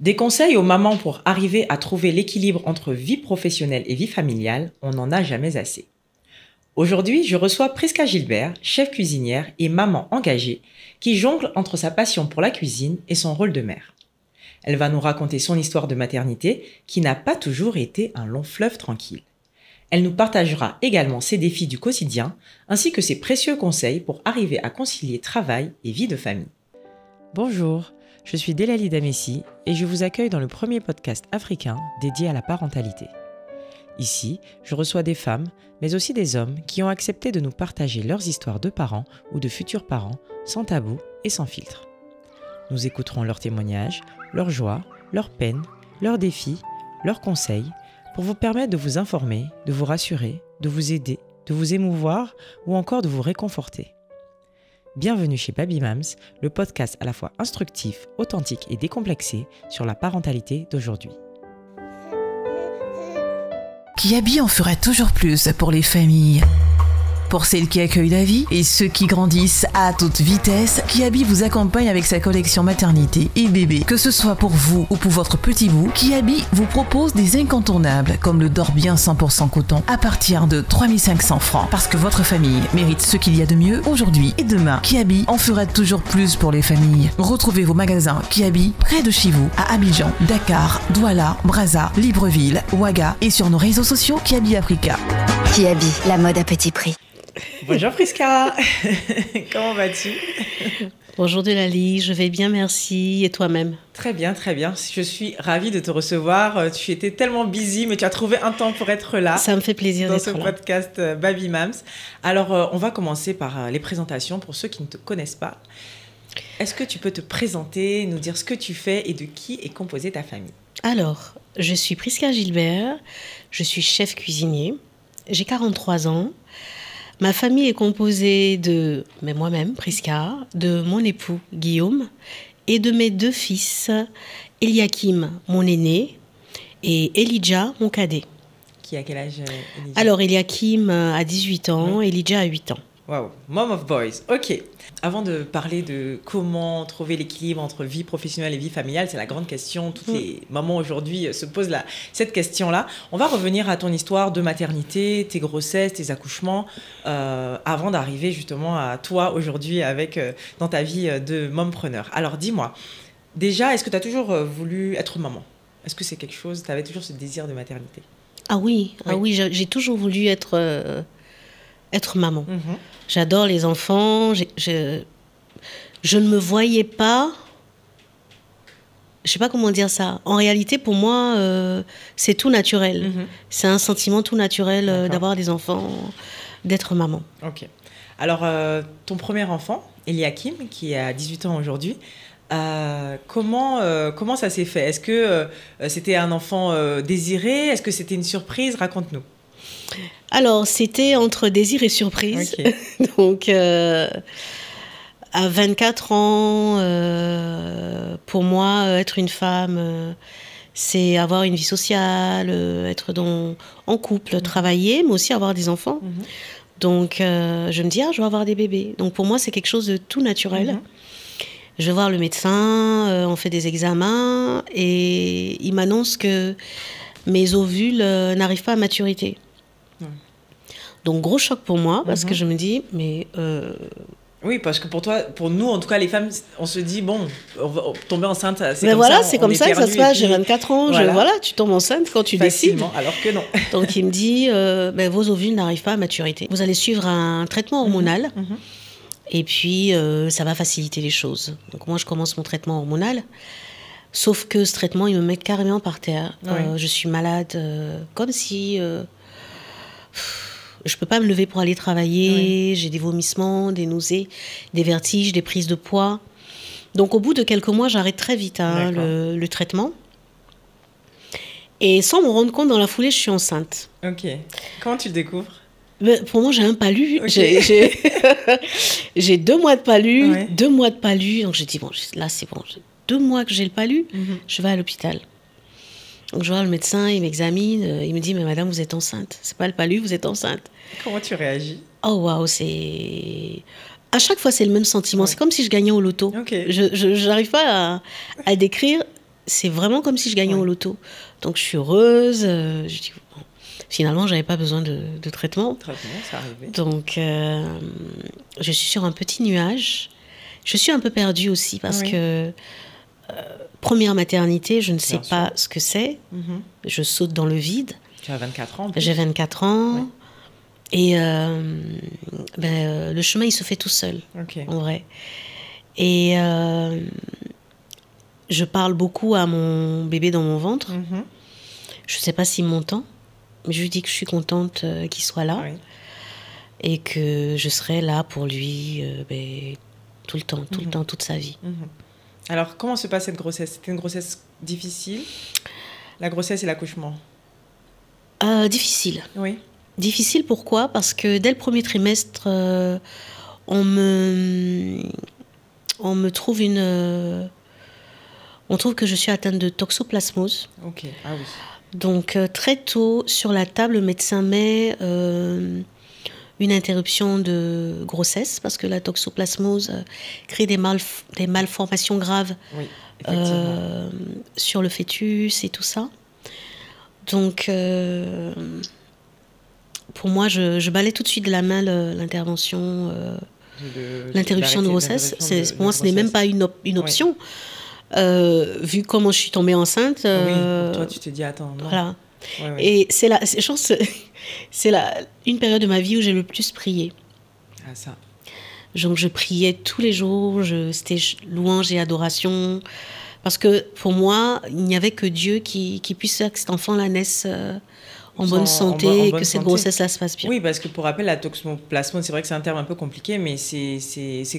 Des conseils aux mamans pour arriver à trouver l'équilibre entre vie professionnelle et vie familiale, on n'en a jamais assez. Aujourd'hui, je reçois Prisca Gilbert, chef cuisinière et maman engagée, qui jongle entre sa passion pour la cuisine et son rôle de mère. Elle va nous raconter son histoire de maternité, qui n'a pas toujours été un long fleuve tranquille. Elle nous partagera également ses défis du quotidien, ainsi que ses précieux conseils pour arriver à concilier travail et vie de famille. Bonjour, je suis Delali Damessi et je vous accueille dans le premier podcast africain dédié à la parentalité. Ici, je reçois des femmes, mais aussi des hommes qui ont accepté de nous partager leurs histoires de parents ou de futurs parents, sans tabou et sans filtre. Nous écouterons leurs témoignages, leurs joies, leurs peines, leurs défis, leurs conseils, pour vous permettre de vous informer, de vous rassurer, de vous aider, de vous émouvoir ou encore de vous réconforter. Bienvenue chez Baby Mams, le podcast à la fois instructif, authentique et décomplexé sur la parentalité d'aujourd'hui. Kiabi en fera toujours plus pour les familles. Pour celles qui accueillent la vie et ceux qui grandissent à toute vitesse, Kiabi vous accompagne avec sa collection maternité et bébé. Que ce soit pour vous ou pour votre petit bout, Kiabi vous propose des incontournables comme le Dorbien 100% coton à partir de 3500 francs. Parce que votre famille mérite ce qu'il y a de mieux aujourd'hui et demain. Kiabi en fera toujours plus pour les familles. Retrouvez vos magasins Kiabi près de chez vous à Abidjan, Dakar, Douala, Brazza, Libreville, Ouaga et sur nos réseaux sociaux Kiabi Africa. Kiabi, la mode à petit prix. Bonjour Prisca, comment vas-tu? Bonjour Delali, je vais bien, merci. Et toi-même? Très bien, très bien. Je suis ravie de te recevoir. Tu étais tellement busy, mais tu as trouvé un temps pour être là. Ça me fait plaisir d'être là. Dans ce podcast Baby Mams. Alors, on va commencer par les présentations pour ceux qui ne te connaissent pas. Est-ce que tu peux te présenter, nous dire ce que tu fais et de qui est composée ta famille? Alors, je suis Prisca Gilbert, je suis chef cuisinier, j'ai 43 ans. Ma famille est composée de moi-même, Prisca, de mon époux, Guillaume, et de mes deux fils, Eliakim, mon aîné, et Elijah, mon cadet. Qui a quel âge, Elijah? Alors, Eliakim a 18 ans, Elijah a 8 ans. Wow, mom of boys, ok. Avant de parler de comment trouver l'équilibre entre vie professionnelle et vie familiale, c'est la grande question. Toutes les mamans aujourd'hui se posent cette question-là. On va revenir à ton histoire de maternité, tes grossesses, tes accouchements, avant d'arriver justement à toi aujourd'hui dans ta vie de mompreneur. Alors dis-moi, déjà, est-ce que tu as toujours voulu être maman? Est-ce que c'est quelque chose, tu avais toujours ce désir de maternité? Ah oui, j'ai toujours voulu être maman. Mm-hmm. J'adore les enfants. Je ne me voyais pas... Je ne sais pas comment dire ça. En réalité, pour moi, c'est tout naturel. Mm-hmm. C'est un sentiment tout naturel d'avoir des enfants, d'être maman. Ok. Alors, ton premier enfant, Eliakim, qui a 18 ans aujourd'hui, comment ça s'est fait? Est-ce que c'était un enfant désiré? Est-ce que c'était une surprise? Raconte-nous. Alors, c'était entre désir et surprise. Okay. Donc, à 24 ans, pour moi, être une femme, c'est avoir une vie sociale, être en couple, travailler, mais aussi avoir des enfants. Donc, je me dis, je vais avoir des bébés. Donc, pour moi, c'est quelque chose de tout naturel. Je vais voir le médecin, on fait des examens, et il m'annonce que mes ovules n'arrivent pas à maturité. Donc, gros choc pour moi, parce que je me dis, mais... Oui, parce que pour nous, en tout cas, les femmes, on se dit, bon, on va tomber enceinte, c'est mais comme voilà, ça. C'est comme ça que ça se passe, j'ai 24 ans, voilà, tu tombes enceinte quand tu décides. Alors que non. Donc, il me dit, vos ovules n'arrivent pas à maturité. Vous allez suivre un traitement hormonal, et puis ça va faciliter les choses. Donc, moi, je commence mon traitement hormonal. Sauf que ce traitement, il me met carrément par terre. Je suis malade, comme si... je peux pas me lever pour aller travailler, j'ai des vomissements, des nausées, des vertiges, des prises de poids. Donc au bout de quelques mois, j'arrête très vite le traitement. Et sans me rendre compte, dans la foulée, je suis enceinte. Ok. Comment tu le découvres? Pour moi, j'ai un palu. Okay. J'ai 2 mois de palu, 2 mois de palu. Donc je dis, bon, là c'est bon, 2 mois que j'ai le palu, je vais à l'hôpital. Donc, je vois le médecin, il m'examine, il me dit, mais madame, vous êtes enceinte. C'est pas le palu, vous êtes enceinte. Comment tu réagis? Oh, waouh, c'est... À chaque fois, c'est le même sentiment. Ouais. C'est comme si je gagnais au loto. Okay. Je n'arrive pas à décrire. c'est vraiment comme si je gagnais au loto. Donc je suis heureuse. Je dis, bon, finalement, j'avais pas besoin de traitement. Ça arrivait. Donc je suis sur un petit nuage. Je suis un peu perdue aussi parce que première maternité, je ne sais pas ce que c'est. Je saute dans le vide. Tu as 24 ans. J'ai 24 ans. Ouais. Et le chemin, il se fait tout seul, en vrai. Et je parle beaucoup à mon bébé dans mon ventre. Je ne sais pas s'il m'entend, mais je lui dis que je suis contente qu'il soit là et que je serai là pour lui tout le temps, toute sa vie. Alors, comment se passe cette grossesse? C'était une grossesse difficile? La grossesse et l'accouchement? Difficile. Oui. Difficile, pourquoi? Parce que dès le premier trimestre, on me trouve on trouve que je suis atteinte de toxoplasmose. Ok, ah oui. Donc, très tôt, sur la table, le médecin met une interruption de grossesse parce que la toxoplasmose crée des malformations graves sur le fœtus et tout ça. Donc, pour moi, je balaie tout de suite de la main l'intervention, l'interruption de grossesse. Pour moi, ce n'est même pas une option. Vu comment je suis tombée enceinte. Oui, pour toi, tu te dis, attends. Non. Voilà. Et c'est une période de ma vie où j'ai le plus prié. Ah, ça. Donc, je priais tous les jours, c'était louange et adoration. Parce que pour moi, il n'y avait que Dieu qui puisse faire que cet enfant la naisse en bonne santé et que cette grossesse-là se passe bien. Oui, parce que pour rappel, la toxoplasmose, c'est vrai que c'est un terme un peu compliqué, mais c'est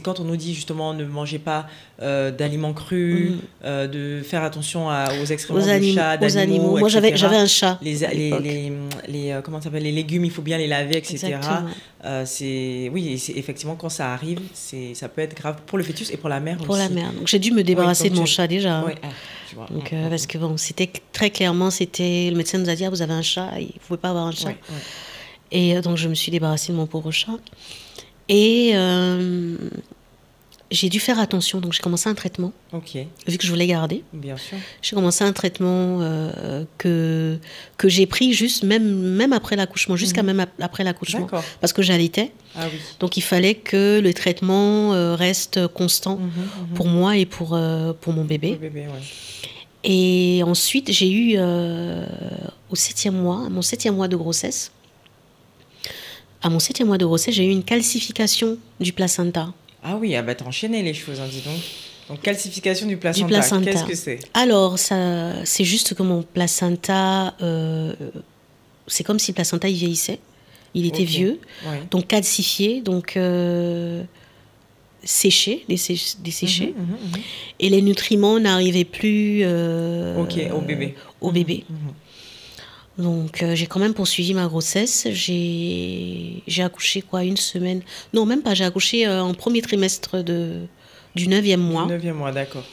quand on nous dit justement ne mangez pas d'aliments crus, de faire attention aux excréments du chat, d'animaux, Moi, etc. j'avais un chat. Comment ça s'appelle, les légumes, il faut bien les laver, etc. Exactement. Effectivement, quand ça arrive, ça peut être grave pour le fœtus et pour la mère aussi. Pour la mère. Donc, j'ai dû me débarrasser de mon chat déjà. Oui. Donc, parce que bon, c'était très clairement, le médecin nous a dit, vous avez un chat, il ne pouvait pas avoir un chat. Et donc, je me suis débarrassée de mon pauvre chat. Et j'ai dû faire attention. Donc, j'ai commencé un traitement. Vu que je voulais garder. Bien sûr. J'ai commencé un traitement que j'ai pris juste même après l'accouchement, jusqu'à même après l'accouchement. D'accord. Parce que j'allaitais. Ah oui. Donc, il fallait que le traitement reste constant pour moi et pour mon bébé. Pour le bébé, Et ensuite, j'ai eu, mon 7e mois de grossesse, j'ai eu une calcification du placenta. Ah oui, t'as enchaîné les choses, dis donc. Donc, calcification du placenta. Qu'est-ce que c'est? Alors, c'est juste que mon placenta, c'est comme si le placenta, il vieillissait. Il était vieux, donc calcifié, donc desséché. Et les nutriments n'arrivaient plus au bébé. Donc, j'ai quand même poursuivi ma grossesse. J'ai accouché, une semaine? Non, même pas. J'ai accouché en premier trimestre du 9e mois. Du 9e mois, d'accord.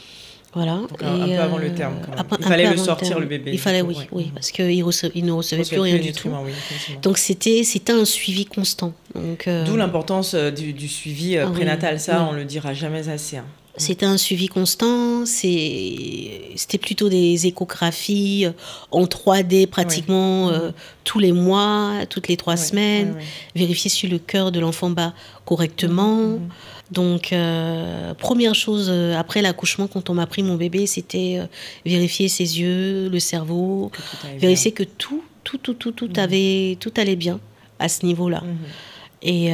Voilà. Donc, un peu avant le terme, quand même. Il fallait le sortir, le bébé. Il fallait, oui, parce qu'il ne recevait plus rien du tout. Donc, c'était un suivi constant. D'où l'importance du suivi prénatal. On ne le dira jamais assez. C'était un suivi constant. C'était plutôt des échographies en 3D pratiquement tous les mois, toutes les 3 semaines. Vérifier si le cœur de l'enfant bat correctement. Donc, première chose après l'accouchement, quand on m'a pris mon bébé, c'était vérifier ses yeux, le cerveau, vérifier que tout allait bien à ce niveau-là. Et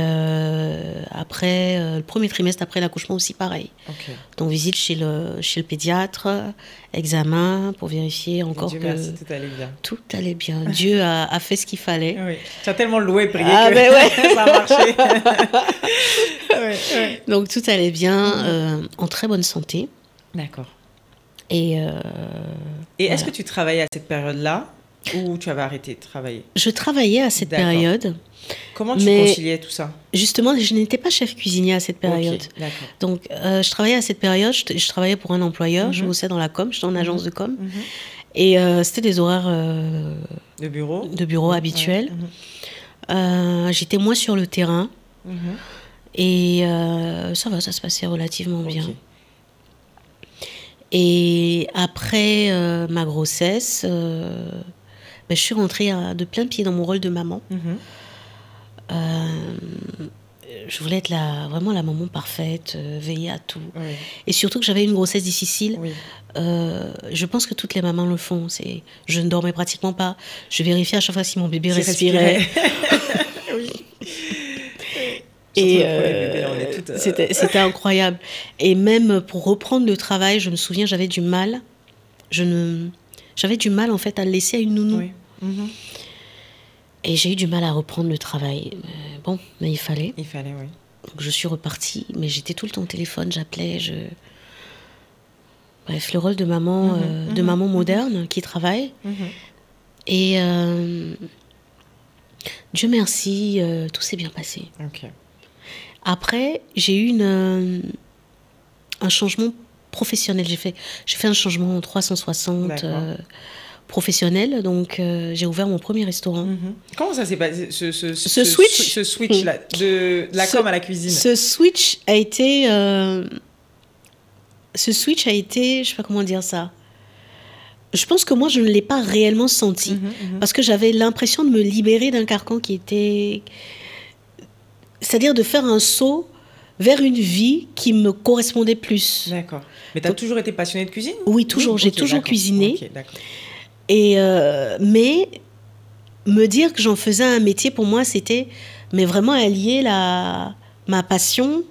après, le premier trimestre après l'accouchement aussi, pareil. Donc, visite chez le pédiatre, examen pour vérifier encore que tout allait bien. Tout allait bien. Dieu a fait ce qu'il fallait. Oui. Tu as tellement loué et prié que ça a marché. Donc, tout allait bien, en très bonne santé. D'accord. Et est-ce que tu travaillais à cette période-là ou tu avais arrêté de travailler? Je travaillais à cette période. Comment tu conciliais tout ça? Justement, je n'étais pas chef cuisinier à cette période. D'accord. Donc, je travaillais à cette période, je travaillais pour un employeur, je bossais dans la com, j'étais en agence de com. Et c'était des horaires de bureau habituels. J'étais moins sur le terrain. Et ça se passait relativement bien. Et après ma grossesse, je suis rentrée de plein pied dans mon rôle de maman. Je voulais être vraiment la maman parfaite, veiller à tout. Oui. Et surtout que j'avais une grossesse difficile. Oui. Je pense que toutes les mamans le font. Je ne dormais pratiquement pas. Je vérifiais à chaque fois si mon bébé respirait. Oui. Et c'était incroyable. Et même pour reprendre le travail, je me souviens, j'avais du mal. J'avais du mal en fait à le laisser à une nounou. Oui. Et j'ai eu du mal à reprendre le travail. Mais il fallait. Il fallait, oui. Donc je suis repartie, mais j'étais tout le temps au téléphone, j'appelais, Bref, le rôle de maman, maman moderne qui travaille. Et Dieu merci, tout s'est bien passé. Okay. Après, j'ai eu un changement professionnel. J'ai fait un changement en 360 professionnel. Donc, j'ai ouvert mon premier restaurant. Comment ça s'est passé, ce switch-là, de la com à la cuisine? Ce switch a été, je sais pas comment dire ça. Je pense que moi, je ne l'ai pas réellement senti. Parce que j'avais l'impression de me libérer d'un carcan qui était... C'est-à-dire de faire un saut vers une vie qui me correspondait plus. D'accord. Mais tu as toujours été passionnée de cuisine? Oui, toujours. J'ai toujours cuisiné. Okay, d'accord. Et mais me dire que j'en faisais un métier, pour moi, c'était vraiment allier ma passion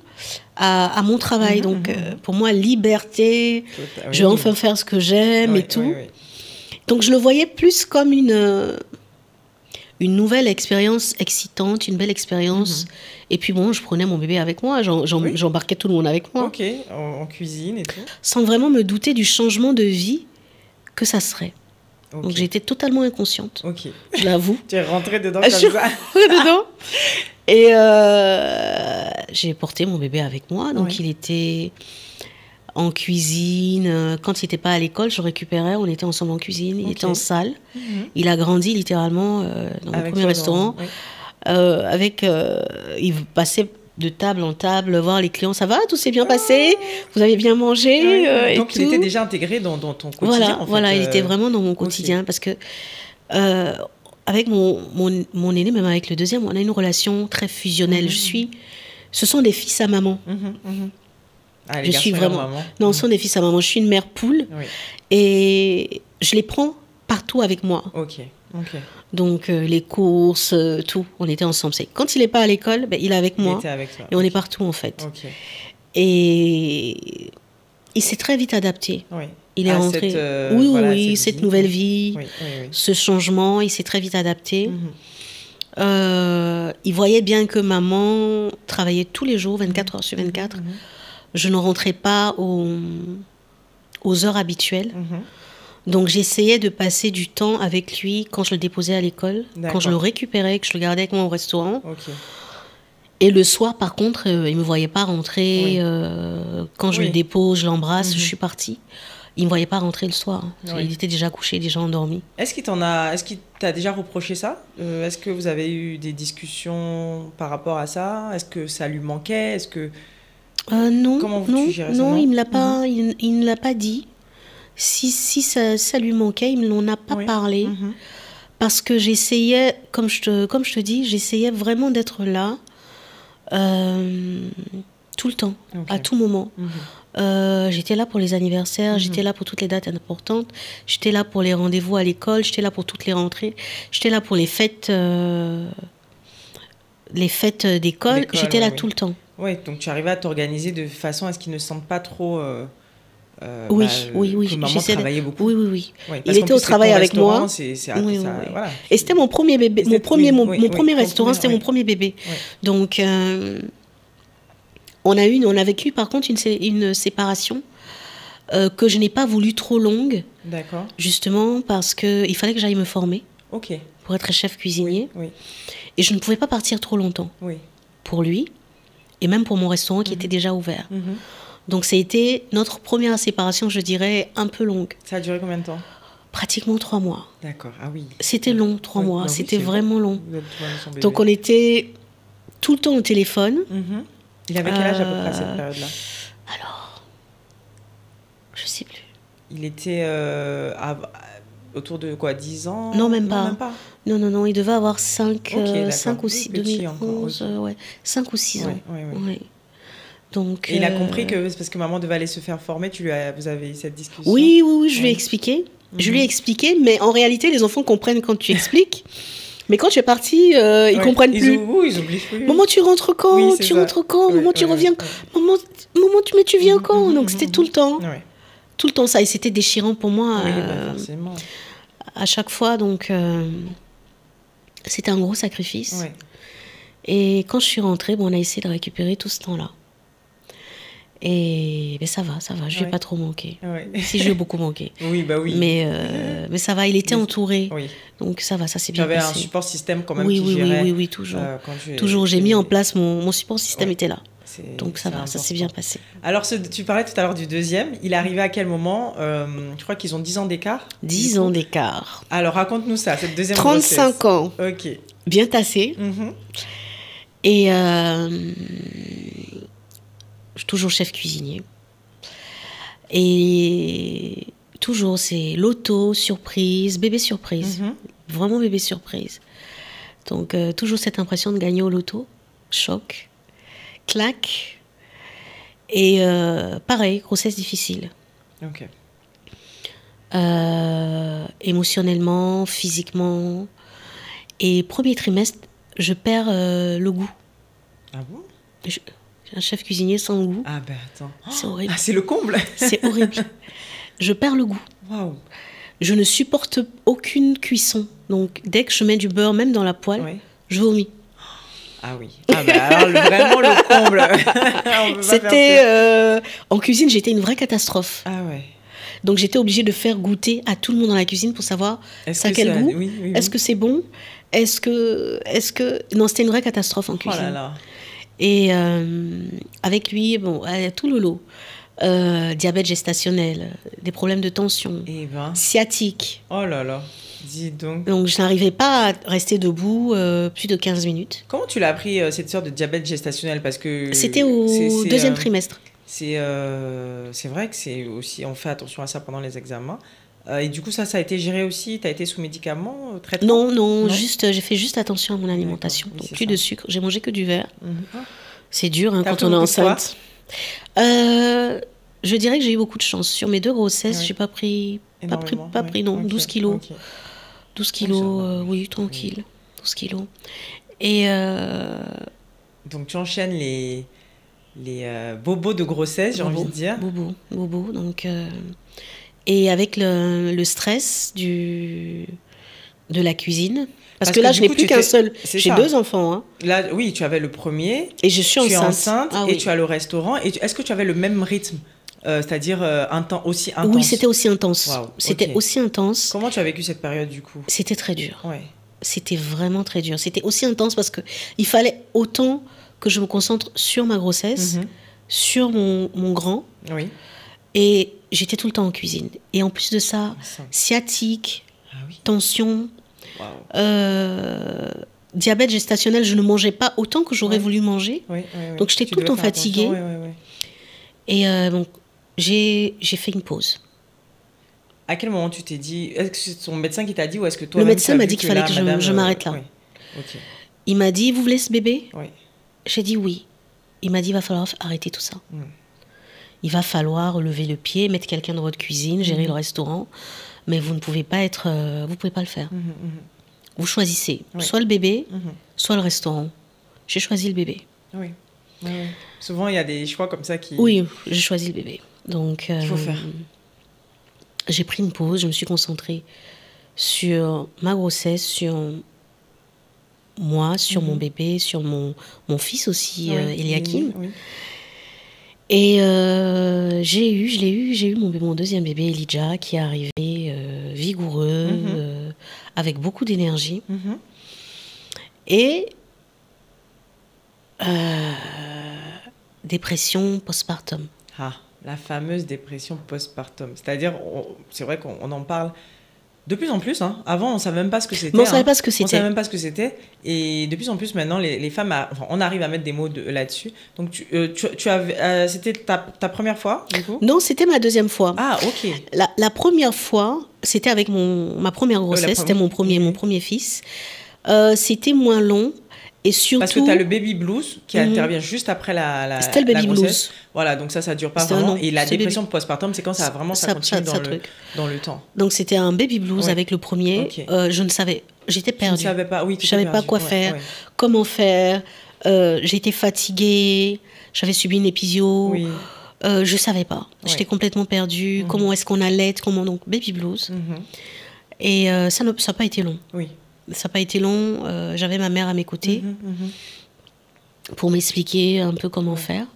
à mon travail. Donc, pour moi, liberté, je vais enfin faire ce que j'aime et tout. Oui. Donc, je le voyais plus comme une nouvelle expérience excitante, une belle expérience. Et puis je prenais mon bébé avec moi, j'embarquais tout le monde avec moi. Ok, en cuisine et tout. Sans vraiment me douter du changement de vie que ça serait. Okay. Donc j'étais totalement inconsciente. Ok. Je l'avoue. Tu es rentrée dedans comme ça. Je suis rentrée dedans. Et j'ai porté mon bébé avec moi. Donc il était en cuisine. Quand il n'était pas à l'école, je le récupérais. On était ensemble en cuisine. Il était en salle. Il a grandi littéralement dans mon premier restaurant. Il passait de table en table, voir les clients, ça va, tout s'est bien passé, vous avez bien mangé. Donc il était déjà intégré dans ton quotidien. Voilà, il était vraiment dans mon quotidien, parce que avec mon aîné, même avec le deuxième, on a une relation très fusionnelle. Ce sont des fils à maman. Je suis vraiment... Maman. Non, ce sont des fils à maman. Je suis une mère poule et je les prends partout avec moi. Ok. Donc, les courses, tout, on était ensemble. Quand il n'est pas à l'école, il est avec moi. Et on est partout, en fait. Et il s'est très vite adapté. Oui. Il est rentré. Cette nouvelle vie, ce changement, il s'est très vite adapté. Il voyait bien que maman travaillait tous les jours, 24 heures sur 24. Je ne rentrais pas aux heures habituelles. Donc, j'essayais de passer du temps avec lui quand je le déposais à l'école, quand je le récupérais, que je le gardais avec moi au restaurant. Et le soir, par contre, il ne me voyait pas rentrer. Quand je le dépose, je l'embrasse, je suis partie. Il ne me voyait pas rentrer le soir. Il était déjà couché, déjà endormi. Est-ce qu'il t'a déjà reproché ça? Est-ce que vous avez eu des discussions par rapport à ça? Est-ce que ça lui manquait? Non, tu gérais ça? Non, il ne l'a pas dit. Si ça lui manquait, il ne m'en a pas parlé. Parce que j'essayais, comme je te dis, j'essayais vraiment d'être là tout le temps, à tout moment. J'étais là pour les anniversaires, j'étais là pour toutes les dates importantes, j'étais là pour les rendez-vous à l'école, j'étais là pour toutes les rentrées, j'étais là pour les fêtes d'école, j'étais là tout le temps. Oui, donc tu arrivais à t'organiser de façon à ce qu'ils ne sentent pas trop... oui. Que maman travaillait beaucoup. Oui. Il était au travail avec moi. Voilà. Et c'était mon premier bébé. Mon premier restaurant, c'était mon premier bébé. Donc, on a vécu par contre une séparation que je n'ai pas voulu trop longue. D'accord. Justement parce qu'il fallait que j'aille me former pour être chef cuisinier. Et je ne pouvais pas partir trop longtemps. Pour lui et même pour mon restaurant qui était déjà ouvert. Donc, ça a été notre première séparation, je dirais, un peu longue. Ça a duré combien de temps? Pratiquement 3 mois. D'accord, ah oui. C'était long, 3 mois. C'était vraiment long. Donc, on était tout le temps au téléphone. Il avait quel âge à peu près à cette période-là? Alors, je ne sais plus. Il était autour de quoi, 10 ans? Non, même pas. Non, il devait avoir 5 ou 6, petit 2011, ouais, 5 ou 6 ans. Ouais. Donc, et il a compris que c'est parce que maman devait aller se faire former, vous avez eu cette discussion? Oui, je lui ai expliqué. Je lui ai expliqué, mais en réalité, les enfants comprennent quand tu expliques. Mais quand tu es parti, ils comprennent plus. Ils oublient. Oui. Maman, tu rentres quand? Maman, tu reviens quand? Maman, tu viens quand? Donc, c'était tout le temps. Ouais. Tout le temps ça. Et c'était déchirant pour moi. Oui, forcément. À chaque fois, donc, c'était un gros sacrifice. Ouais. Et quand je suis rentrée, on a essayé de récupérer tout ce temps-là. Et ça va, je ne vais pas trop manquer. Ouais. Si, je vais beaucoup manquer. Oui. Mais ça va, il était entouré. Oui. Donc ça va, ça s'est bien passé. Tu avais un support système quand même qui gérait. Oui, toujours. Toujours, j'ai mis en place, mon support système était là. Donc ça va, important. Ça s'est bien passé. Alors, tu parlais tout à l'heure du deuxième. Il est arrivé à quel moment? Je crois qu'ils ont 10 ans d'écart. 10 ans d'écart. Alors, raconte-nous ça, cette deuxième 35 grossesse. ans. Ok. Bien tassé. Et toujours chef cuisinier. Et toujours, c'est loto, surprise, bébé surprise. Vraiment bébé surprise. Donc, toujours cette impression de gagner au loto. Choc. Claque. Et pareil, grossesse difficile. Ok. Émotionnellement, physiquement. Et premier trimestre, je perds le goût. Ah bon? Un chef cuisinier sans goût. Ah ben attends. C'est horrible. Ah, c'est le comble. C'est horrible. Je perds le goût. Waouh. Je ne supporte aucune cuisson. Donc, dès que je mets du beurre, même dans la poêle, je vomis. Ah oui. Ah ben alors, vraiment le comble. C'était... en cuisine, j'étais une vraie catastrophe. Ah ouais. Donc, j'étais obligée de faire goûter à tout le monde dans la cuisine pour savoir ça a quel goût. Oui. Est-ce que c'est bon? Est-ce que... Non, c'était une vraie catastrophe en cuisine. Oh là là. Et avec lui, tout le lot. Diabète gestationnel, des problèmes de tension, sciatique. Oh là là, dis donc. Donc je n'arrivais pas à rester debout plus de 15 minutes. Comment tu l'as appris, cette sorte de diabète gestationnel? Parce que c'était au deuxième trimestre. C'est vrai que c'est aussi, on fait attention à ça pendant les examens. Et du coup, ça a été géré aussi? Tu as été sous médicaments, traitement? Non, j'ai fait juste attention à mon alimentation. Donc, plus de sucre, j'ai mangé que du verre. C'est dur quand on est enceinte. Je dirais que j'ai eu beaucoup de chance. Sur mes 2 grossesses, j'ai pas pris 12 kilos. Okay. 12 kilos, oui, tranquille. 12 kilos. Et donc, tu enchaînes les bobos de grossesse, j'ai envie de dire. Bobo. Donc... Et avec le stress de la cuisine. Parce que là, je n'ai plus qu'un seul. J'ai 2 enfants. Hein. Là, oui, tu avais le premier. Et je suis enceinte. Ah, et tu as le restaurant. Et est-ce que tu avais le même rythme? C'est-à-dire aussi intense? Oui, c'était aussi intense. Wow, c'était aussi intense. Comment tu as vécu cette période du coup? C'était très dur. Ouais. C'était vraiment très dur. C'était aussi intense parce qu'il fallait autant que je me concentre sur ma grossesse, sur mon grand. Oui. Et j'étais tout le temps en cuisine. Et en plus de ça, sciatique, tension, diabète gestationnel, je ne mangeais pas autant que j'aurais voulu manger. Donc j'étais tout le temps fatiguée. Et donc j'ai fait une pause. À quel moment tu t'es dit... Est-ce que c'est ton médecin qui t'a dit ou est-ce que toi... Le médecin m'a dit qu'il fallait que je m'arrête là. Okay. Il m'a dit, vous voulez ce bébé? Oui. J'ai dit oui. Il m'a dit, il va falloir arrêter tout ça. Il va falloir lever le pied, mettre quelqu'un dans votre cuisine, gérer le restaurant, mais vous ne pouvez pas le faire. Vous choisissez soit le bébé, soit le restaurant. J'ai choisi le bébé. Oui. Souvent, il y a des choix comme ça qui... Oui, j'ai choisi le bébé. Donc, il faut faire. J'ai pris une pause, je me suis concentrée sur ma grossesse, sur moi, sur mon bébé, sur mon fils aussi, Eliakim. Oui. Et j'ai eu mon deuxième bébé, Elijah, qui est arrivé vigoureux, avec beaucoup d'énergie. Et dépression postpartum. Ah, la fameuse dépression postpartum. C'est-à-dire, c'est vrai qu'on en parle De plus en plus, hein. Avant, on ne savait même pas ce que c'était. Mais on ne savait pas ce que c'était. On savait même pas ce que c'était. Et de plus en plus, maintenant, les femmes, enfin, on arrive à mettre des mots là-dessus. Donc, tu avais, c'était ta première fois, du coup? Non, c'était ma deuxième fois. Ah, ok. La première fois, c'était avec ma première grossesse. C'était mon premier fils. C'était moins long. Et surtout, parce que tu as le baby blues qui intervient juste après c'était le baby grossesse. Blues. Voilà, donc ça dure pas vraiment. Et la dépression postpartum, c'est quand ça continue dans le temps. Donc c'était un baby blues avec le premier. Okay. Je ne savais, j'étais perdue. Je ne savais pas, oui, je savais pas quoi faire, comment faire. J'étais fatiguée, j'avais subi une épisio. Oui. Je savais pas. J'étais complètement perdue. Comment est-ce qu'on allait, donc baby blues. Et ça n'a pas été long. Oui. Ça n'a pas été long. J'avais ma mère à mes côtés pour m'expliquer un peu comment faire.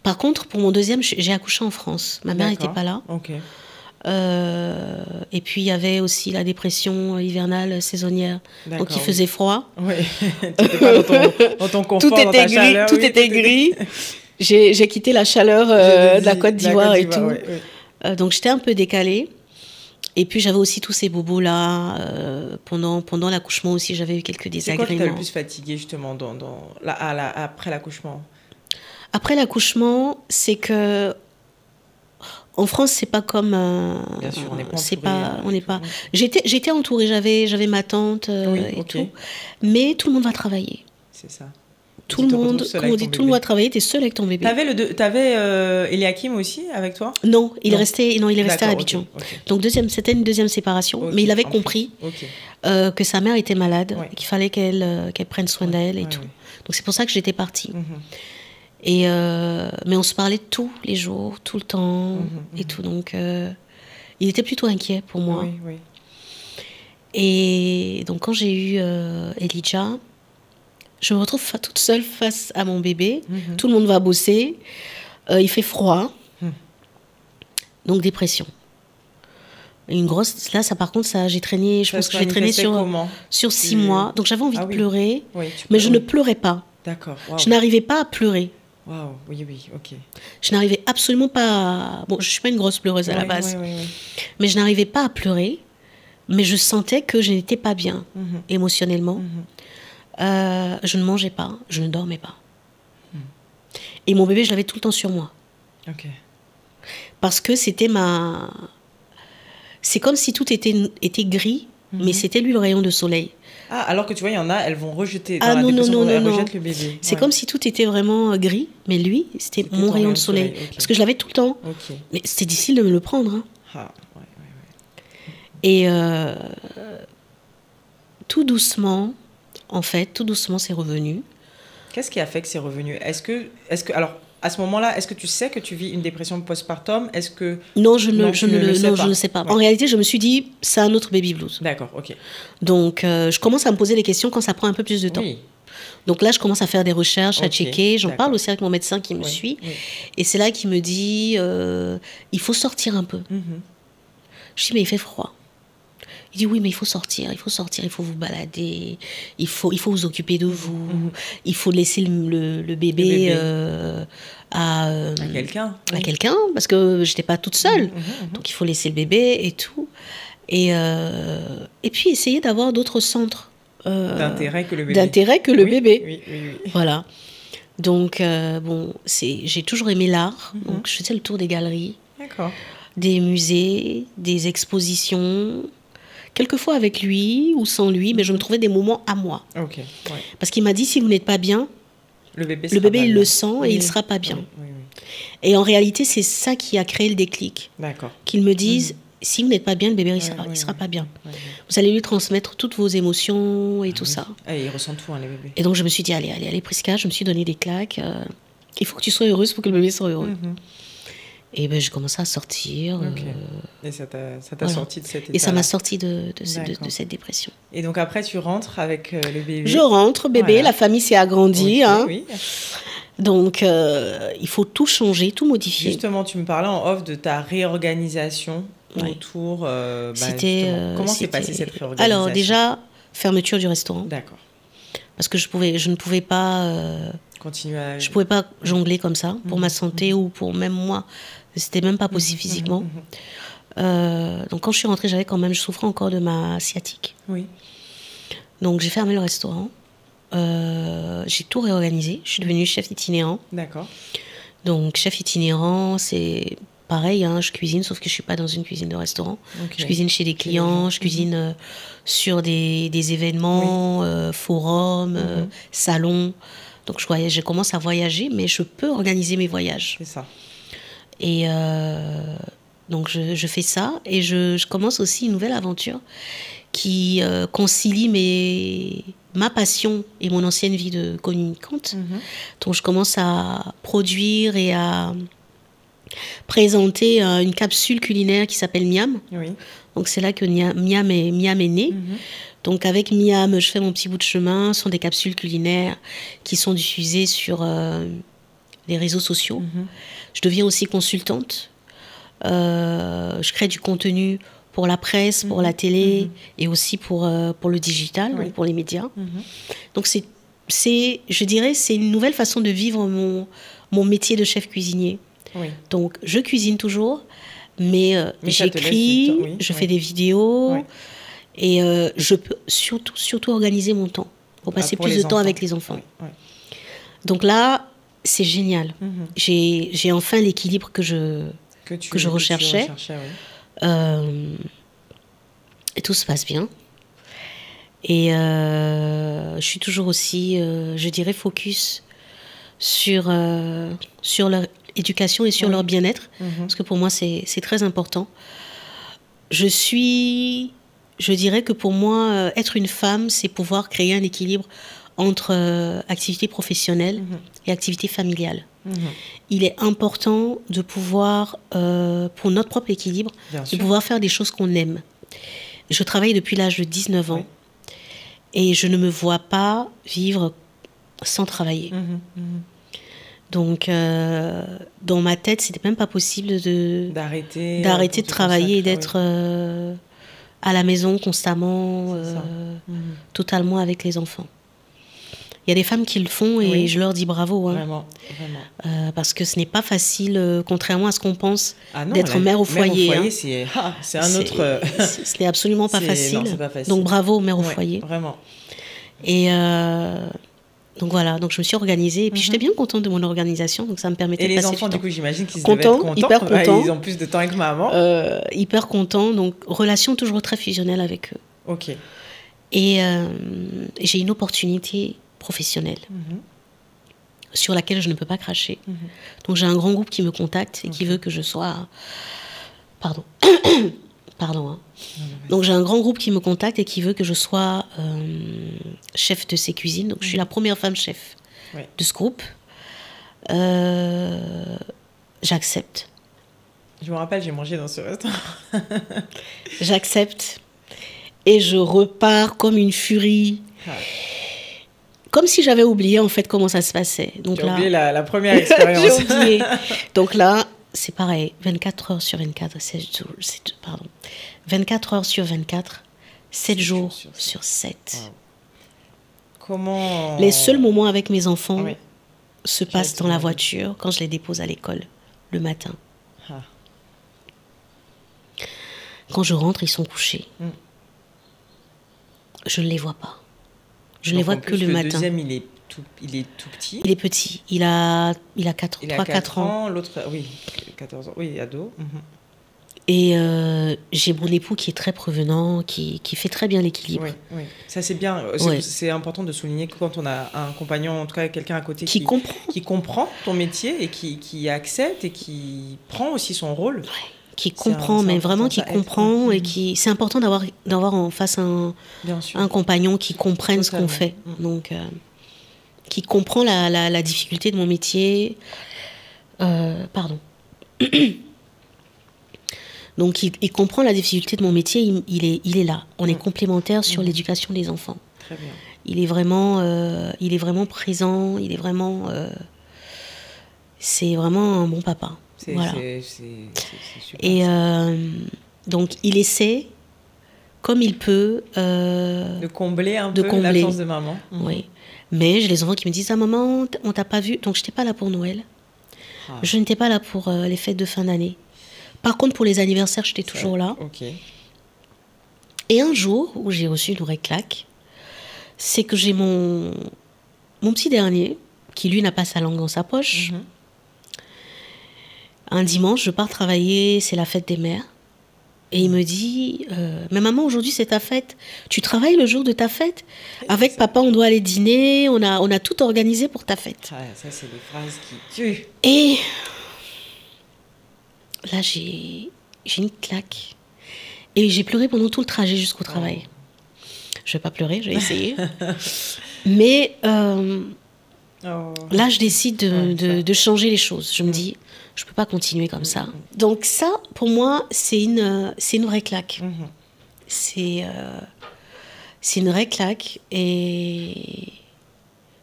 Par contre, pour mon deuxième, j'ai accouché en France. Ma mère n'était pas là. Okay. Et puis, il y avait aussi la dépression hivernale saisonnière. Donc, il faisait froid. Oui, tu n'étais pas dans ton confort, tout était gris, chaleur. Tout était gris. J'ai quitté la chaleur de la Côte d'Ivoire et tout. Oui. Donc, j'étais un peu décalée. Et puis, j'avais aussi tous ces bobos-là. Pendant l'accouchement aussi, j'avais eu quelques désagréments. C'est quoi qui t'a le plus fatiguée, justement, après l'accouchement? Après l'accouchement, c'est que... En France, c'est pas comme... Bien sûr, on n'est pas... J'étais entourée, j'avais ma tante et tout. Mais tout le monde va travailler. C'est ça. Tout le monde, comme on dit, tout le monde va travailler, t'es seule avec ton bébé. T'avais Eliakim aussi avec toi? Non, il restait à Abidjan. Okay. Donc c'était une deuxième séparation, mais il avait compris que sa mère était malade, et qu'il fallait qu'elle prenne soin d'elle et tout. Donc c'est pour ça que j'étais partie. Et mais on se parlait tous les jours, tout le temps et tout. Donc il était plutôt inquiet pour moi. Oui. Et donc quand j'ai eu Elijah, je me retrouve toute seule face à mon bébé. Tout le monde va bosser. Il fait froid. Donc, dépression. Une grosse... Là, ça, par contre, j'ai traîné... Je pense que j'ai traîné sur 6 mois. Donc, j'avais envie de pleurer. Oui, mais je ne pleurais pas. D'accord. Wow. Je n'arrivais pas à pleurer. Waouh, oui, ok. Je n'arrivais absolument pas... Bon, je ne suis pas une grosse pleureuse à la base. Oui. Mais je n'arrivais pas à pleurer. Mais je sentais que je n'étais pas bien émotionnellement. Je ne mangeais pas, je ne dormais pas. Et mon bébé, je l'avais tout le temps sur moi. Ok. Parce que c'était c'est comme si tout était gris, mais c'était lui le rayon de soleil. Ah, alors que tu vois, il y en a, elles vont rejeter. Non. Elles rejettent le bébé. C'est comme si tout était vraiment gris, mais lui, c'était mon rayon de soleil. Okay. Parce que je l'avais tout le temps. Okay. Mais c'était difficile de me le prendre. Hein. Ah, ouais. Et tout doucement... En fait, tout doucement, c'est revenu. Qu'est-ce qui a fait que c'est revenu? Est-ce que, alors, à ce moment-là, est-ce que tu sais que tu vis une dépression postpartum? Est-ce que... Non, je ne sais pas. Ouais. En réalité, je me suis dit, c'est un autre baby blues. D'accord, ok. Donc, je commence à me poser des questions quand ça prend un peu plus de temps. Oui. Donc là, je commence à faire des recherches, à checker. J'en parle aussi avec mon médecin qui me suit. Oui. Et c'est là qu'il me dit, il faut sortir un peu. Je dis, mais il fait froid. Il dit oui, mais il faut sortir, il faut vous balader, il faut vous occuper de vous, il faut laisser le bébé à quelqu'un, parce que j'étais pas toute seule, donc il faut laisser le bébé et tout, et puis essayer d'avoir d'autres centres d'intérêt que le bébé. Oui. Voilà. Donc j'ai toujours aimé l'art, donc je faisais le tour des galeries, des musées, des expositions. Quelquefois avec lui ou sans lui, mais je me trouvais des moments à moi. Okay, Parce qu'il m'a dit, si vous n'êtes pas bien, le bébé il le sent et il ne sera pas bien. Oui. Et en réalité, c'est ça qui a créé le déclic. D'accord. Qu'ils me disent, si vous n'êtes pas bien, le bébé il sera pas bien. Vous allez lui transmettre toutes vos émotions et tout ça. Et il ressent tout, les bébés. Et donc je me suis dit, allez, Prisca, je me suis donné des claques. Il faut que tu sois heureuse pour que le bébé soit heureux. Et j'ai commencé à sortir. Et ça t'a sorti de cette état. Et ça m'a sorti de cette dépression. Et donc après, tu rentres avec le bébé. Je rentre, bébé, la famille s'est agrandie. Oui. Donc, il faut tout changer, tout modifier. Justement, tu me parlais en off de ta réorganisation autour. Comment s'est passée cette réorganisation? Alors déjà, fermeture du restaurant. D'accord. Parce que je ne pouvais pas... continuer à... Je ne pouvais pas jongler comme ça, pour ma santé ou pour même moi. C'était même pas possible physiquement. Donc quand je suis rentrée, je souffrais encore de ma sciatique. Oui. Donc j'ai fermé le restaurant. J'ai tout réorganisé. Je suis devenue chef itinérant. D'accord. Donc chef itinérant, c'est pareil, hein, je cuisine, sauf que je ne suis pas dans une cuisine de restaurant. Okay. Je cuisine chez des clients, je cuisine sur des événements, forums, salons. Donc je commence à voyager, mais je peux organiser mes voyages. C'est ça. Et donc je fais ça, et je commence aussi une nouvelle aventure qui concilie ma passion et mon ancienne vie de communicante. Donc je commence à produire et à présenter une capsule culinaire qui s'appelle Miam. Oui. Donc c'est là que Miam est né. Donc avec Miam, je fais mon petit bout de chemin. Ce sont des capsules culinaires qui sont diffusées sur les réseaux sociaux. Je deviens aussi consultante. Je crée du contenu pour la presse, pour la télé et aussi pour le digital, donc pour les médias. Donc je dirais, c'est une nouvelle façon de vivre mon métier de chef cuisinier. Oui. Donc, je cuisine toujours, mais j'écris, je fais des vidéos, et je peux surtout organiser mon temps pour passer plus de temps avec les enfants. Donc là, c'est génial. J'ai enfin l'équilibre que je recherchais. Et tout se passe bien. Et je suis toujours aussi, je dirais, focus sur leur éducation et sur leur bien-être, parce que pour moi, c'est très important. Je dirais que pour moi, être une femme, c'est pouvoir créer un équilibre entre activité professionnelle et activité familiale. Il est important de pouvoir, pour notre propre équilibre, de pouvoir faire des choses qu'on aime. Je travaille depuis l'âge de 19 ans et je ne me vois pas vivre sans travailler. Donc, dans ma tête, c'était même pas possible d'arrêter de travailler et d'être à la maison constamment, totalement avec les enfants. Il y a des femmes qui le font et je leur dis bravo. Hein. Vraiment. Parce que ce n'est pas facile, contrairement à ce qu'on pense, d'être mère au foyer. Mère au foyer, hein. c'est un autre... Ce n'est absolument pas facile. Non, c'est pas facile. Donc bravo, mère au foyer. Vraiment. Et donc voilà, donc je me suis organisée. Et puis j'étais bien contente de mon organisation, donc ça me permettait de passer du temps. Et les enfants, du coup, j'imagine qu'ils devaient être contents. Hyper contents. Ils ont plus de temps avec maman. Hyper contents, donc relation toujours très fusionnelle avec eux. Ok. Et j'ai une opportunité professionnelle sur laquelle je ne peux pas cracher. Donc j'ai un grand groupe qui me contacte et qui veut que je sois... Pardon. Hein. Donc j'ai un grand groupe qui me contacte et qui veut que je sois chef de ses cuisines. Donc je suis la première femme chef de ce groupe. J'accepte. Je me rappelle, j'ai mangé dans ce restaurant. J'accepte. Et je repars comme une furie. Comme si j'avais oublié en fait comment ça se passait. Donc j'ai oublié la première expérience. J'ai oublié. Donc là, c'est pareil, 24 heures sur 24, 24 heures sur 24, 7 jours sur 7. Wow. Comment... Les seuls moments avec mes enfants se passent dans la voiture quand je les dépose à l'école le matin. Quand je rentre, ils sont couchés. Je ne les vois pas. Je ne les vois que le matin. Le deuxième, il est tout petit. Il est petit. Il a 3-4 ans. L'autre, 14 ans. Oui, ado. Et j'ai mon époux qui est très prévenant, qui fait très bien l'équilibre. Oui. Ça, c'est bien. C'est important de souligner que quand on a un compagnon, en tout cas quelqu'un à côté qui comprend ton métier et qui accepte et qui prend aussi son rôle. Qui comprend, mais vraiment qui comprend et qui... C'est important d'avoir en face un compagnon qui comprenne ce qu'on fait. Donc, qui comprend la difficulté de mon métier. Pardon. Donc, il comprend la difficulté de mon métier, il est là. On est complémentaires sur l'éducation des enfants. Très bien. Il est vraiment présent, il est vraiment... c'est vraiment un bon papa. Voilà. C'est super. Et donc, il essaie, comme il peut... de combler un peu l'absence de maman. Oui. Mais j'ai les enfants qui me disent « Ah, maman, on t'a pas vu, donc je n'étais pas là pour Noël. Je n'étais pas là pour les fêtes de fin d'année. Par contre, pour les anniversaires, j'étais toujours là. Ok. Et un jour où j'ai reçu une vraie claque, c'est que j'ai mon petit dernier, qui lui n'a pas sa langue dans sa poche. Un dimanche, je pars travailler, c'est la fête des mères. Et il me dit, mais maman, aujourd'hui c'est ta fête. Tu travailles le jour de ta fête? Avec papa, on doit aller dîner, on a tout organisé pour ta fête. Ah, ça, c'est des phrases qui tuent. Et là, j'ai une claque. Et j'ai pleuré pendant tout le trajet jusqu'au travail. Je vais pas pleurer, je vais essayer. Mais là, je décide de changer les choses. Je me dis, je peux pas continuer comme ça. Donc ça, pour moi, c'est une vraie claque. C'est une vraie claque. Et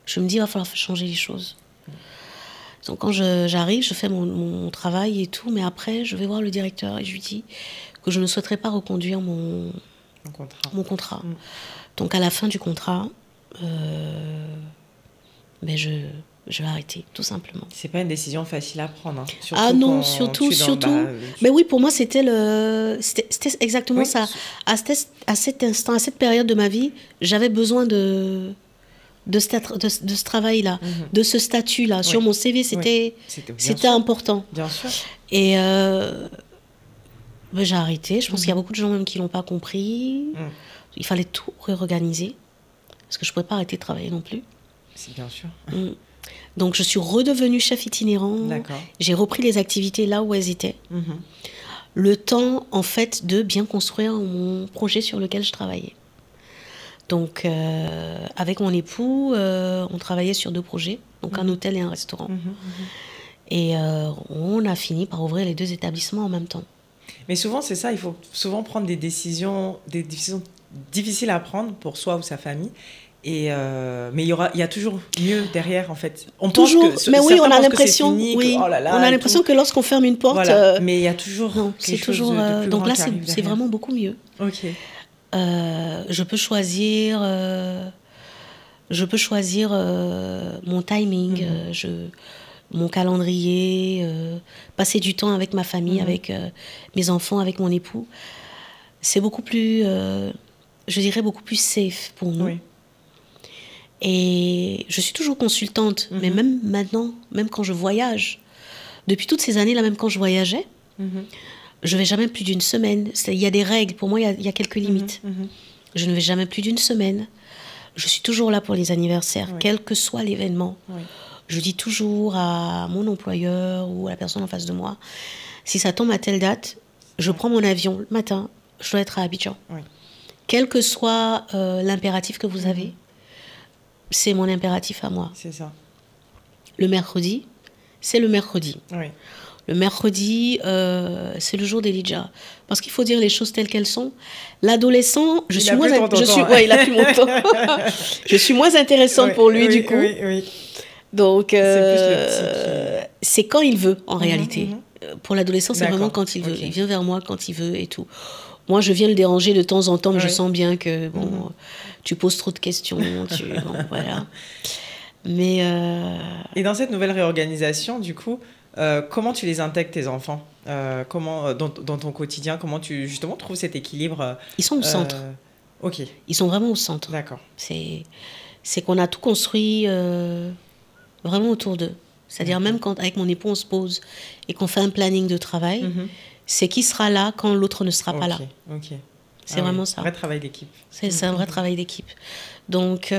je me dis, il va falloir changer les choses. Donc quand j'arrive, je fais mon travail et tout, mais après, je vais voir le directeur et je lui dis que je ne souhaiterais pas reconduire mon contrat. Donc à la fin du contrat, je vais arrêter, tout simplement. C'est pas une décision facile à prendre. Hein. Surtout. Mais oui, pour moi, c'était exactement ça. À cet instant, à cette période de ma vie, j'avais besoin de ce travail-là, de ce statut-là. Sur mon CV, c'était important. Bien sûr. Et j'ai arrêté. Je pense qu'il y a beaucoup de gens même qui l'ont pas compris. Il fallait tout réorganiser. Parce que je ne pouvais pas arrêter de travailler non plus. C'est bien sûr. Donc, je suis redevenue chef itinérant. D'accord. J'ai repris les activités là où elles étaient. Le temps, en fait, de bien construire mon projet sur lequel je travaillais. Donc, avec mon époux, on travaillait sur 2 projets. Donc, un hôtel et un restaurant. Et on a fini par ouvrir les 2 établissements en même temps. Mais souvent, c'est ça. Il faut souvent prendre des décisions difficiles à prendre pour soi ou sa famille. Mais il y a toujours mieux derrière, en fait. On pense que, mais oui, on a l'impression, on a l'impression que lorsqu'on ferme une porte, mais il y a toujours quelque chose de plus donc là, grand c'est vraiment beaucoup mieux. Ok. Je peux choisir mon timing, mon calendrier, passer du temps avec ma famille, avec mes enfants, avec mon époux. C'est beaucoup plus, je dirais, beaucoup plus safe pour nous. Oui. Et je suis toujours consultante, mais même maintenant, même quand je voyage, depuis toutes ces années-là, même quand je voyageais, je ne vais jamais plus d'une semaine. Il y a des règles, pour moi, il y a quelques limites. Je ne vais jamais plus d'une semaine. Je suis toujours là pour les anniversaires, quel que soit l'événement. Je dis toujours à mon employeur ou à la personne en face de moi, si ça tombe à telle date, je prends mon avion le matin, je dois être à Abidjan. Quel que soit l'impératif que vous avez, c'est mon impératif à moi. C'est ça. Le mercredi, c'est le mercredi. Le mercredi, c'est le jour d'Elijah. Parce qu'il faut dire les choses telles qu'elles sont. L'adolescent, il a plus mon temps. Je suis moins intéressante pour lui, du coup. Donc, c'est quand il veut, en réalité. Pour l'adolescent, c'est vraiment quand il veut. Il vient vers moi quand il veut et tout. Moi, je viens le déranger de temps en temps, mais je sens bien que tu poses trop de questions. Voilà. Mais Et dans cette nouvelle réorganisation, du coup, comment tu les intègres, tes enfants? Comment, dans ton quotidien, comment tu justement trouves cet équilibre? Ils sont au centre. Ok. Ils sont vraiment au centre. D'accord. C'est qu'on a tout construit vraiment autour d'eux. C'est-à-dire même quand, avec mon époux, on se pose et qu'on fait un planning de travail, c'est qui sera là quand l'autre ne sera pas là. C'est vraiment ça. Un vrai travail d'équipe. C'est un vrai travail d'équipe. Donc,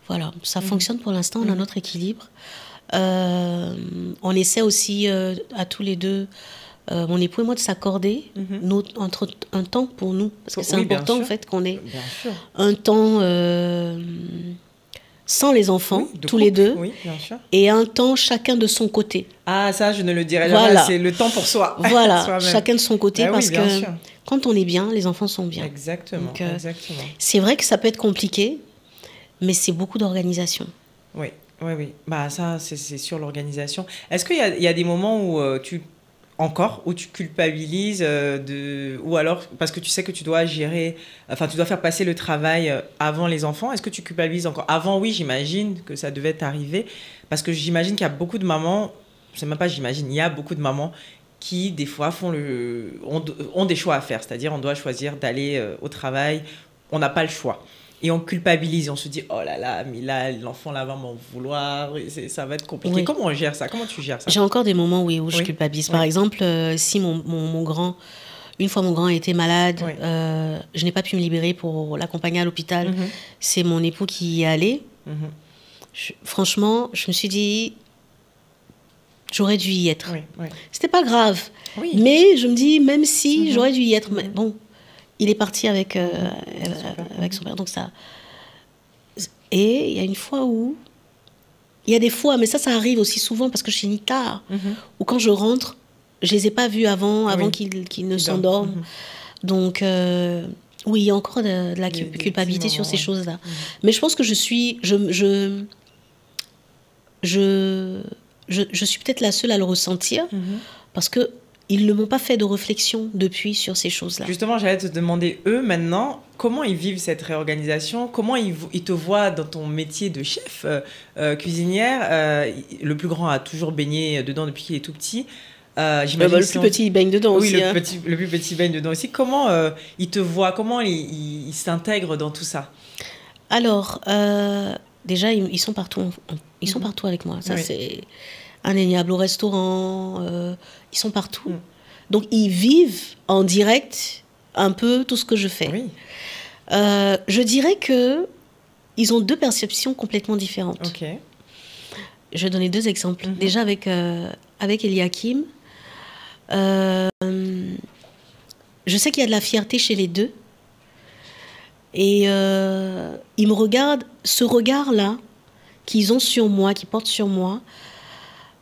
voilà, ça fonctionne pour l'instant, on a notre équilibre. On essaie aussi à tous les deux, mon époux et moi, de s'accorder entre un temps pour nous. Parce que c'est important, en fait, qu'on ait un temps sans les enfants, tous les deux, et un temps chacun de son côté. Ah, ça, je ne le dirais jamais, c'est le temps pour soi. Voilà, chacun de son côté, parce que quand on est bien, les enfants sont bien. Exactement, Donc, exactement. C'est vrai que ça peut être compliqué, mais c'est beaucoup d'organisation. Oui. Bah, ça, c'est sur l'organisation. Est-ce qu'il y a des moments où tu culpabilises ou alors parce que tu sais que tu dois gérer, enfin tu dois faire passer le travail avant les enfants? Est-ce que tu culpabilises encore? Avant, oui, j'imagine que ça devait t'arriver, parce que j'imagine qu'il y a beaucoup de mamans, c'est même pas j'imagine, il y a beaucoup de mamans qui, des fois, ont des choix à faire. C'est-à-dire, on doit choisir d'aller au travail. On n'a pas le choix. Et on culpabilise. On se dit, oh là là, mais là, l'enfant là va m'en vouloir. Ça va être compliqué. Oui. Comment on gère ça? Comment tu gères ça? J'ai encore des moments où je culpabilise. Par exemple, si mon grand... Une fois, mon grand était malade. Je n'ai pas pu me libérer pour l'accompagner à l'hôpital. C'est mon époux qui y est allé. Franchement, je me suis dit... J'aurais dû y être. C'était pas grave. Mais je me dis, même si j'aurais dû y être... Mais bon, il est parti avec son père. Donc ça... Et il y a une fois où... Il y a des fois, mais ça arrive aussi souvent parce que je finis tard. Ou quand je rentre, je les ai pas vus avant qu'ils ne s'endorment. Donc, oui, il y a encore de la culpabilité sur ces choses-là. Mais je pense que je suis peut-être la seule à le ressentir parce qu'ils ne m'ont pas fait de réflexion depuis sur ces choses-là. Justement, j'allais te demander, eux, maintenant, comment ils vivent cette réorganisation? Comment ils te voient dans ton métier de chef, cuisinière? Le plus grand a toujours baigné dedans depuis qu'il est tout petit. Le plus petit, il baigne dedans aussi. Le plus petit baigne dedans aussi. Comment ils te voient? Comment ils s'intègrent dans tout ça? Alors, déjà, ils sont partout. Ils sont partout avec moi. Ça, c'est indéniable. Au restaurant, ils sont partout. Donc, ils vivent en direct un peu tout ce que je fais. Je dirais qu'ils ont deux perceptions complètement différentes. Je vais donner deux exemples. Déjà, avec Eliakim, je sais qu'il y a de la fierté chez les deux. Et ils me regardent, ce regard-là qu'ils ont sur moi, qu'ils portent sur moi,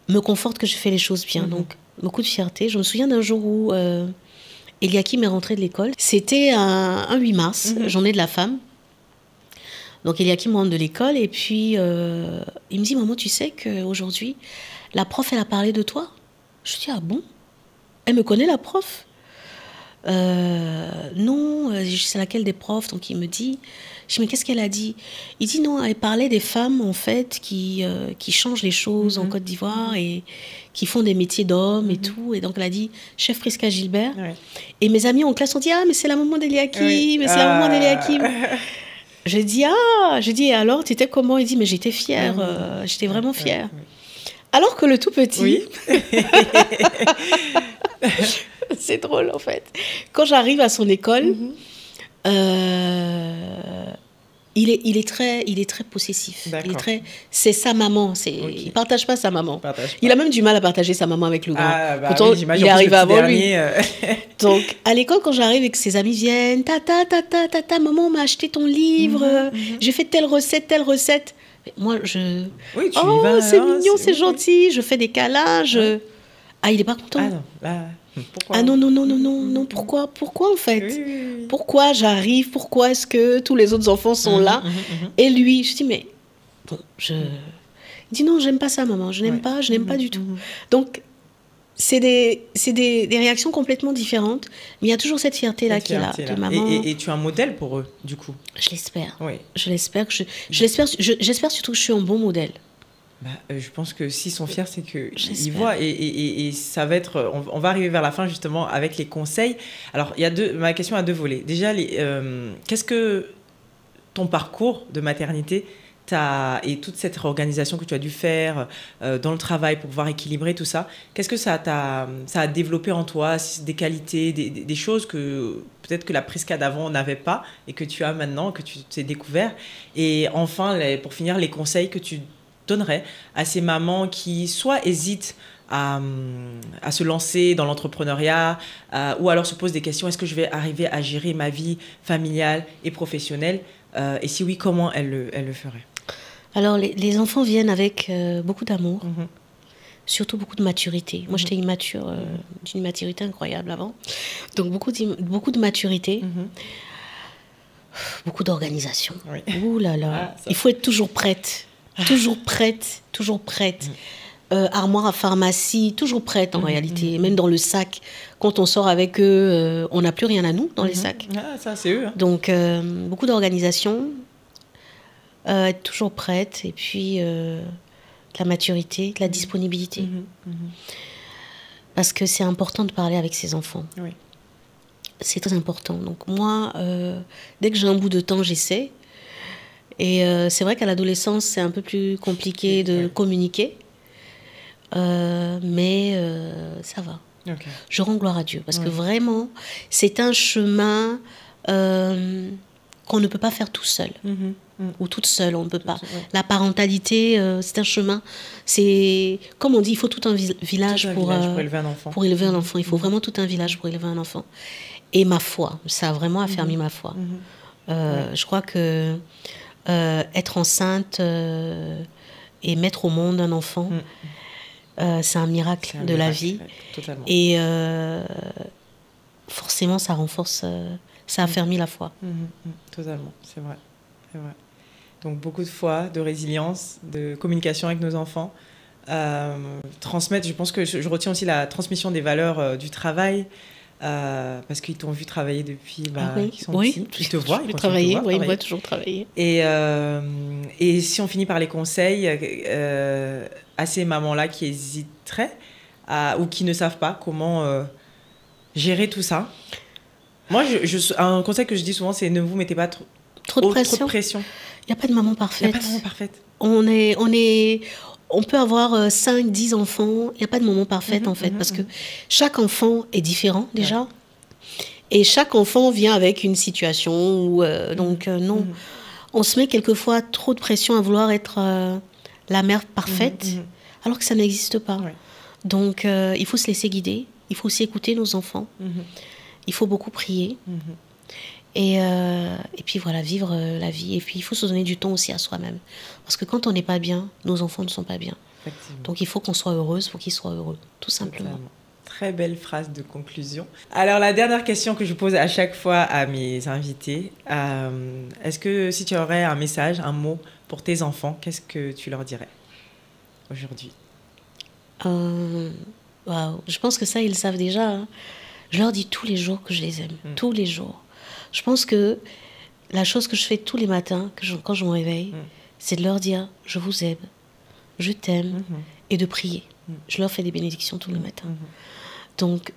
me conforte que je fais les choses bien. Donc, beaucoup de fierté. Je me souviens d'un jour où Eliakim est rentré de l'école. C'était un 8 mars, journée de la femme. Donc, Eliakim rentre de l'école et puis il me dit, maman, tu sais qu'aujourd'hui, la prof, elle a parlé de toi? Je dis, ah bon? Elle me connaît, la prof? Non, je sais laquelle des profs. Donc, il me dit, je dis, mais qu'est-ce qu'elle a dit? Il dit, non, elle parlait des femmes, en fait, qui changent les choses en Côte d'Ivoire et qui font des métiers d'hommes et tout. Et donc, elle a dit, chef Prisca Gilbert. Et mes amis en classe ont dit, ah, mais c'est la maman d'Eliakim, mais c'est la maman d'Eliakim. Je dis, et alors, tu étais comment? Il dit, mais j'étais fière, j'étais vraiment fière. Alors que le tout petit... C'est drôle, en fait. Quand j'arrive à son école, il est très possessif. C'est sa maman. Il ne partage pas sa maman. Il a même du mal à partager sa maman avec le grand. Pourtant, il est arrivé avant lui. Donc, à l'école, quand j'arrive et que ses amis viennent, tata, maman m'a acheté ton livre, j'ai fait telle recette. Moi, Oui, tu y vas. C'est mignon, c'est gentil. Je fais des câlins. Ah, il n'est pas content. Ah non, là... Pourquoi? Ah non, pourquoi en fait? Pourquoi j'arrive? Pourquoi est-ce que tous les autres enfants sont là? Et lui, je dis, mais bon, il dit non, j'aime pas ça, maman, je n'aime pas du tout. Donc, c'est des réactions complètement différentes, mais il y a toujours cette fierté-là qui est là, de maman. Et tu es un modèle pour eux, du coup? Je l'espère. J'espère surtout que je suis un bon modèle. Je pense que s'ils sont fiers, c'est qu'ils voient. Et ça va être... On va arriver vers la fin, justement, avec les conseils. Alors, ma question a deux volets. Déjà, qu'est-ce que ton parcours de maternité et toute cette réorganisation que tu as dû faire dans le travail pour pouvoir équilibrer tout ça, qu'est-ce que ça a développé en toi? Des qualités, des choses que peut-être que la Prisca d'avant n'avait pas et que tu as maintenant, que tu t'es découvert. Et enfin, pour finir, les conseils que tu donnerais à ces mamans qui soit hésitent à se lancer dans l'entrepreneuriat ou alors se posent des questions, est-ce que je vais arriver à gérer ma vie familiale et professionnelle, et si oui, comment elles le feraient? Alors, les enfants viennent avec beaucoup d'amour, surtout beaucoup de maturité. Moi, j'étais immature, d'une maturité incroyable avant. Donc, beaucoup de maturité, beaucoup d'organisation. Ouh là là, il faut être toujours prête. Toujours prête. Armoire à pharmacie, toujours prête en réalité. Même dans le sac, quand on sort avec eux, on n'a plus rien à nous dans les sacs. Ça, c'est eux. Donc, beaucoup d'organisation, être toujours prête, et puis de la maturité, de la disponibilité. Parce que c'est important de parler avec ses enfants. Oui. C'est très important. Donc moi, dès que j'ai un bout de temps, j'essaie. Et c'est vrai qu'à l'adolescence, c'est un peu plus compliqué de communiquer. Mais ça va. Okay. Je rends gloire à Dieu. Parce que vraiment, c'est un chemin qu'on ne peut pas faire tout seul. Ou toute seule, on ne peut pas. La parentalité, c'est un chemin. C'est, comme on dit, il faut tout un village pour élever un enfant. Pour élever un enfant. Il faut vraiment tout un village pour élever un enfant. Et ma foi, ça a vraiment affermi ma foi. Je crois que être enceinte et mettre au monde un enfant, c'est un miracle de la vie. Totalement. Et forcément, ça renforce, ça affermit la foi. Totalement, c'est vrai. Donc beaucoup de foi, de résilience, de communication avec nos enfants. Transmettre, je pense que je retiens aussi la transmission des valeurs du travail, parce qu'ils t'ont vu travailler depuis qu'ils sont petits. Ils te voient, ils me voient toujours travailler. Et si on finit par les conseils à ces mamans-là qui hésiteraient ou qui ne savent pas comment gérer tout ça. Moi, un conseil que je dis souvent, c'est ne vous mettez pas trop de pression. Il n'y a pas de maman parfaite. On peut avoir 5, 10 enfants. Il n'y a pas de maman parfaite, en fait. Parce que chaque enfant est différent, déjà. Ouais. Et chaque enfant vient avec une situation où... donc, non. On se met quelquefois trop de pression à vouloir être la mère parfaite, alors que ça n'existe pas. Ouais. Donc, il faut se laisser guider. Il faut aussi écouter nos enfants. Il faut beaucoup prier. Et puis voilà, vivre la vie. Et puis il faut se donner du temps aussi à soi-même. Parce que quand on n'est pas bien, nos enfants ne sont pas bien. Donc il faut qu'on soit heureuse, il faut qu'ils soient heureux, tout simplement. Totalement. Très belle phrase de conclusion. Alors la dernière question que je pose à chaque fois à mes invités, est-ce que si tu aurais un message, un mot pour tes enfants, qu'est-ce que tu leur dirais aujourd'hui? Je pense que ça, ils le savent déjà. Hein. Je leur dis tous les jours que je les aime, tous les jours. Je pense que la chose que je fais tous les matins, quand je me réveille, c'est de leur dire « je vous aime, je t'aime » et de prier. Je leur fais des bénédictions tous les matins. Donc,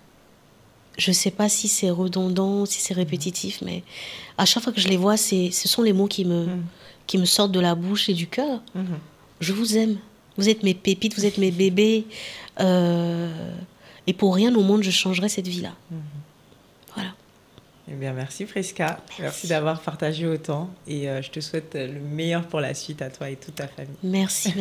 je ne sais pas si c'est redondant, si c'est répétitif, mais à chaque fois que je les vois, ce sont les mots qui me sortent de la bouche et du cœur. Je vous aime. Vous êtes mes pépites, vous êtes mes bébés. Et pour rien au monde, je changerai cette vie-là. Voilà. Eh bien, merci Prisca. Merci d'avoir partagé autant. Et je te souhaite le meilleur pour la suite à toi et toute ta famille. Merci.